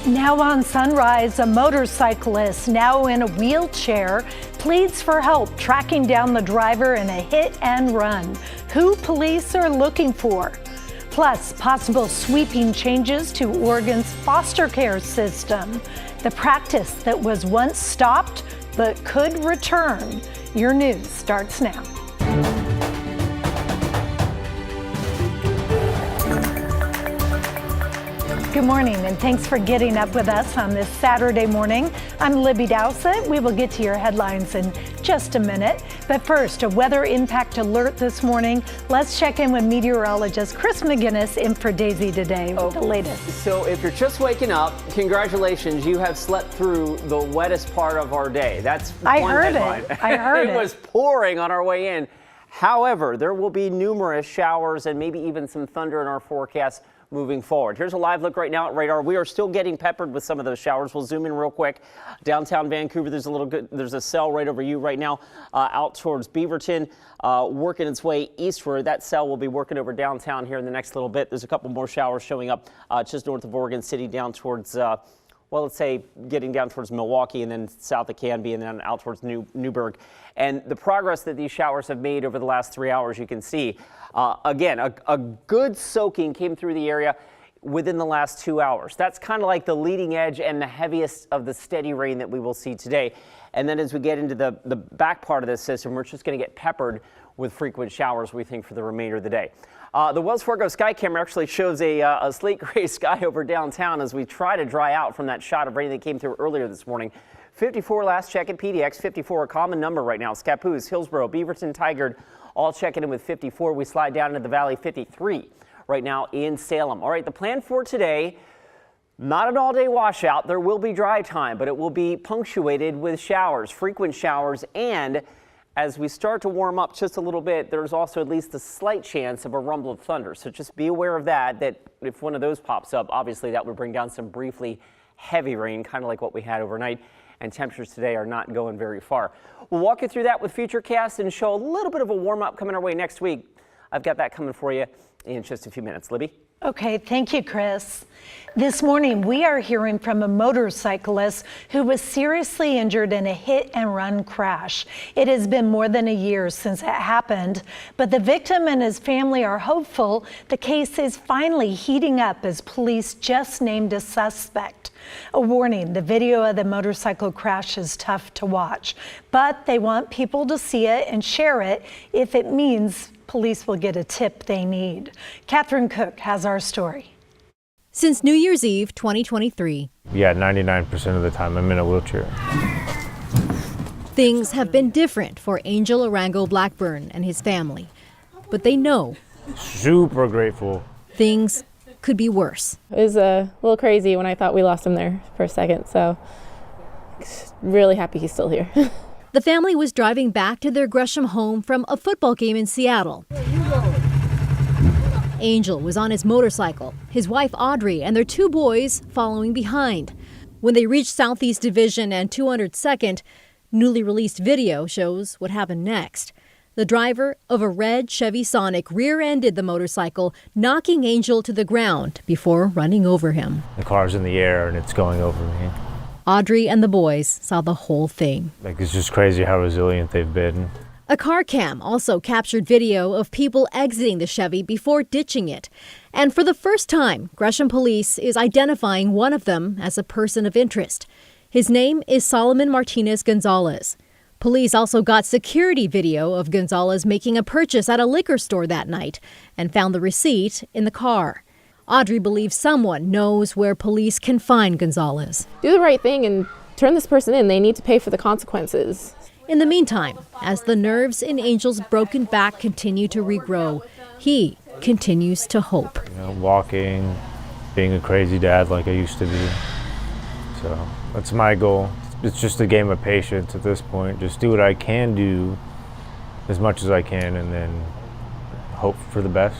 Now on Sunrise, a motorcyclist, now in a wheelchair, pleads for help tracking down the driver in a hit and run. Who police are looking for. Plus, possible sweeping changes to Oregon's foster care system. The practice that was once stopped but could return. Your news starts now. Good morning, and thanks for getting up with us on this Saturday morning. I'm Libby Dowsett. We will get to your headlines in just a minute. But first, a weather impact alert this morning. Let's check in with meteorologist Chris McGinnis in for Daisy today with the latest. So if you're just waking up, congratulations, you have slept through the wettest part of our day. That's I one heard headline. I heard it was pouring on our way in. However, there will be numerous showers and maybe even some thunder in our forecast moving forward. Here's a live look right now at radar. We are still getting peppered with some of those showers. We'll zoom in real quick. Downtown Vancouver, there's a cell right over you right now, out towards Beaverton, working its way eastward. That cell will be working over downtown here in the next little bit. There's a couple more showers showing up just north of Oregon City down towards well, let's say getting down towards Milwaukee and then south of Canby and then out towards Newburgh. And the progress that these showers have made over the last 3 hours, you can see, again, a good soaking came through the area within the last 2 hours. That's kind of like the leading edge and the heaviest of the steady rain that we will see today. And then as we get into the back part of this system, we're just going to get peppered with frequent showers, we think, for the remainder of the day. The Wells Fargo sky camera actually shows a slate gray sky over downtown as we try to dry out from that shot of rain that came through earlier this morning. 54 last check at PDX, 54 a common number right now. Scappoose, Hillsborough, Beaverton, Tigard all checking in with 54. We slide down into the valley, 53 right now in Salem. All right, the plan for today, not an all-day washout. There will be dry time, but it will be punctuated with showers, frequent showers, and as we start to warm up just a little bit, there's also at least a slight chance of a rumble of thunder. So just be aware of that if one of those pops up, obviously that would bring down some briefly heavy rain, kind of like what we had overnight. And temperatures today are not going very far. We'll walk you through that with Futurecast and show a little bit of a warm up coming our way next week. I've got that coming for you in just a few minutes. Libby? Okay, thank you, Chris. This morning, we are hearing from a motorcyclist who was seriously injured in a hit and run crash. It has been more than a year since it happened, but the victim and his family are hopeful the case is finally heating up as police just named a suspect. A warning, the video of the motorcycle crash is tough to watch, but they want people to see it and share it if it means police will get a tip they need. Catherine Cook has our story. Since New Year's Eve 2023. Yeah, 99% of the time I'm in a wheelchair. Things have been different for Angel Arango Blackburn and his family, but they know. Super grateful. Things could be worse. It was a little crazy when I thought we lost him there for a second, so really happy he's still here. The family was driving back to their Gresham home from a football game in Seattle. Angel was on his motorcycle, his wife Audrey and their 2 boys following behind. When they reached Southeast Division and 202nd, newly released video shows what happened next. The driver of a red Chevy Sonic rear-ended the motorcycle, knocking Angel to the ground before running over him. The car's in the air and it's going over me. Audrey and the boys saw the whole thing. It's just crazy how resilient they've been. A car cam also captured video of people exiting the Chevy before ditching it. And for the first time, Gresham Police is identifying one of them as a person of interest. His name is Solomon Martinez Gonzalez. Police also got security video of Gonzalez making a purchase at a liquor store that night and found the receipt in the car. Audrey believes someone knows where police can find Gonzalez. Do the right thing and turn this person in. They need to pay for the consequences. In the meantime, as the nerves in Angel's broken back continue to regrow, he continues to hope. Walking, being a crazy dad like I used to be. So that's my goal. It's just a game of patience at this point. Just do what I can do as much as I can and then hope for the best.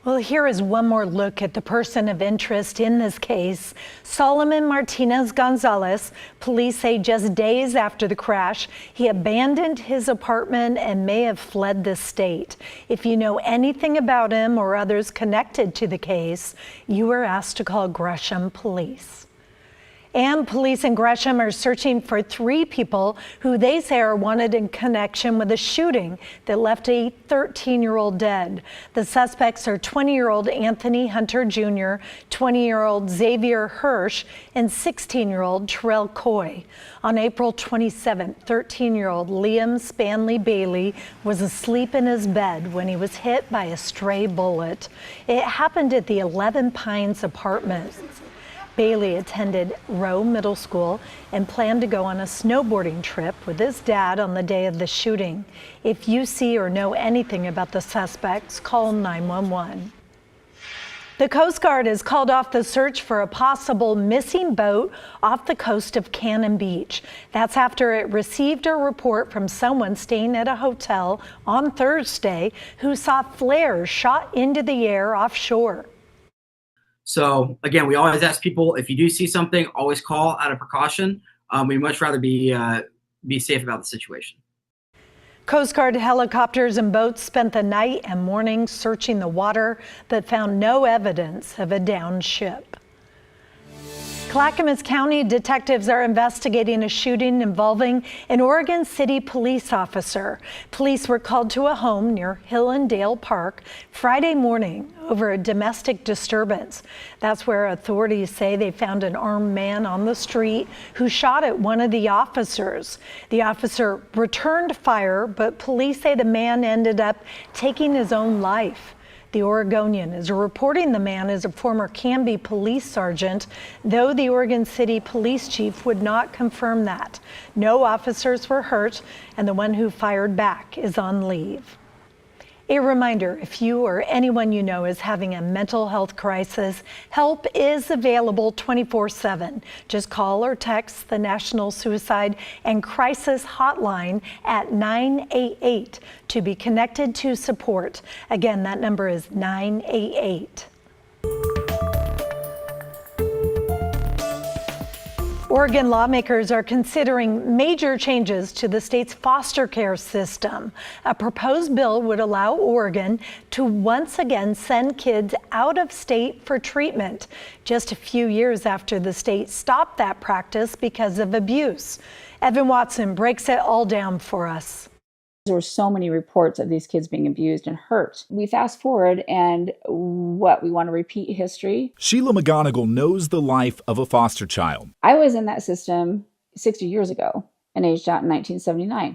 Well, here is one more look at the person of interest in this case. Solomon Martinez Gonzalez. Police say just days after the crash, he abandoned his apartment and may have fled the state. If you know anything about him or others connected to the case, you are asked to call Gresham Police. And police in Gresham are searching for 3 people who they say are wanted in connection with a shooting that left a 13-year-old dead. The suspects are 20-year-old Anthony Hunter Jr., 20-year-old Xavier Hirsch, and 16-year-old Terrell Coy. On April 27th, 13-year-old Liam Spanley Bailey was asleep in his bed when he was hit by a stray bullet. It happened at the 11 Pines apartments. Bailey attended Rowe Middle School and planned to go on a snowboarding trip with his dad on the day of the shooting. If you see or know anything about the suspects, call 911. The Coast Guard has called off the search for a possible missing boat off the coast of Cannon Beach. That's after it received a report from someone staying at a hotel on Thursday who saw flares shot into the air offshore. So again, we always ask people, if you do see something, always call out of precaution. We'd much rather be safe about the situation. Coast Guard helicopters and boats spent the night and morning searching the water, but found no evidence of a downed ship. Clackamas County detectives are investigating a shooting involving an Oregon City police officer. Police were called to a home near Hill and Dale Park Friday morning over a domestic disturbance. That's where authorities say they found an armed man on the street who shot at one of the officers. The officer returned fire, but police say the man ended up taking his own life. The Oregonian is reporting the man is a former Canby police sergeant, though the Oregon City police chief would not confirm that. No officers were hurt, and the one who fired back is on leave. A reminder, if you or anyone you know is having a mental health crisis, help is available 24/7. Just call or text the National Suicide and Crisis Hotline at 988 to be connected to support. Again, that number is 988. Oregon lawmakers are considering major changes to the state's foster care system. A proposed bill would allow Oregon to once again send kids out of state for treatment, just a few years after the state stopped that practice because of abuse. Evan Watson breaks it all down for us. There were so many reports of these kids being abused and hurt. We fast forward and we want to repeat history. Sheila McGonigal knows the life of a foster child. I was in that system 60 years ago and aged out in 1979.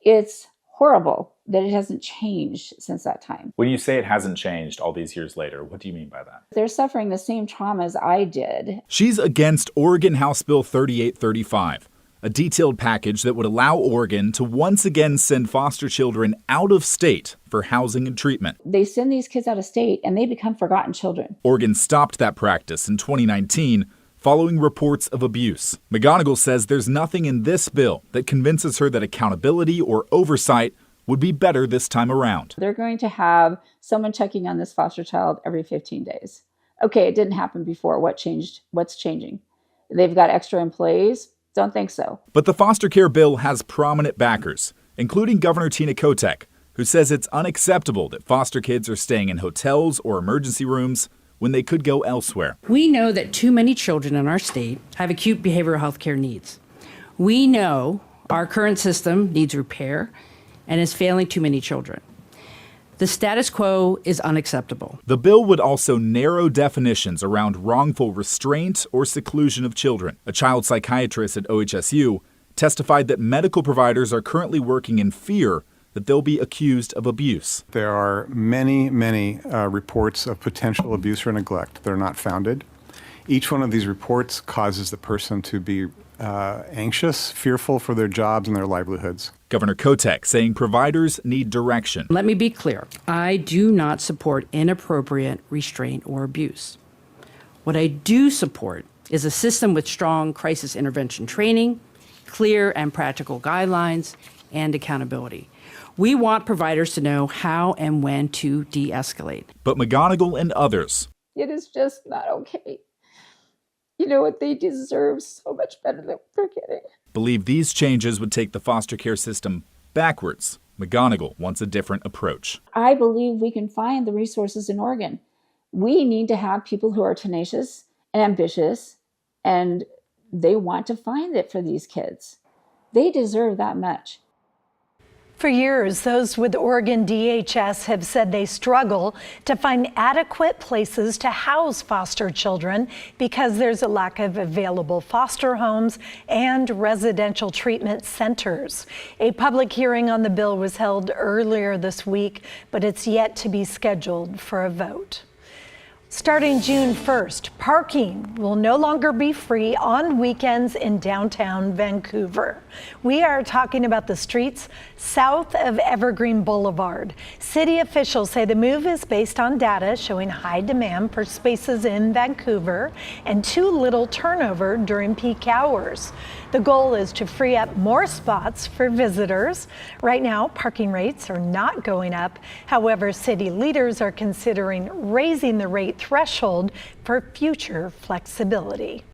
It's horrible that it hasn't changed since that time. When you say it hasn't changed all these years later, what do you mean by that? They're suffering the same traumas I did. She's against Oregon House Bill 3835. A detailed package that would allow Oregon to once again send foster children out of state for housing and treatment. They send these kids out of state and they become forgotten children. Oregon stopped that practice in 2019 following reports of abuse. McGonigal says there's nothing in this bill that convinces her that accountability or oversight would be better this time around. They're going to have someone checking on this foster child every 15 days. Okay, it didn't happen before. What changed? What's changing? They've got extra employees? Don't think so. But the foster care bill has prominent backers, including Governor Tina Kotek, who says it's unacceptable that foster kids are staying in hotels or emergency rooms when they could go elsewhere. We know that too many children in our state have acute behavioral health care needs. We know our current system needs repair and is failing too many children. The status quo is unacceptable. The bill would also narrow definitions around wrongful restraint or seclusion of children. A child psychiatrist at OHSU testified that medical providers are currently working in fear that they'll be accused of abuse. There are many reports of potential abuse or neglect. They're not founded. Each one of these reports causes the person to be anxious, fearful for their jobs and their livelihoods. Governor Kotek saying providers need direction. Let me be clear. I do not support inappropriate restraint or abuse. What I do support is a system with strong crisis intervention training, clear and practical guidelines, and accountability. We want providers to know how and when to de-escalate. But McGonigal and others. It is just not okay. You know what? They deserve so much better than they're getting. Believe these changes would take the foster care system backwards. McGonigal wants a different approach. I believe we can find the resources in Oregon. We need to have people who are tenacious and ambitious, and they want to find it for these kids. They deserve that much. For years, those with Oregon DHS have said they struggle to find adequate places to house foster children because there's a lack of available foster homes and residential treatment centers. A public hearing on the bill was held earlier this week, but it's yet to be scheduled for a vote. Starting June 1st, parking will no longer be free on weekends in downtown Vancouver. We are talking about the streets south of Evergreen Boulevard. City officials say the move is based on data showing high demand for spaces in Vancouver and too little turnover during peak hours. The goal is to free up more spots for visitors. Right now, parking rates are not going up. However, city leaders are considering raising the rate threshold for future flexibility.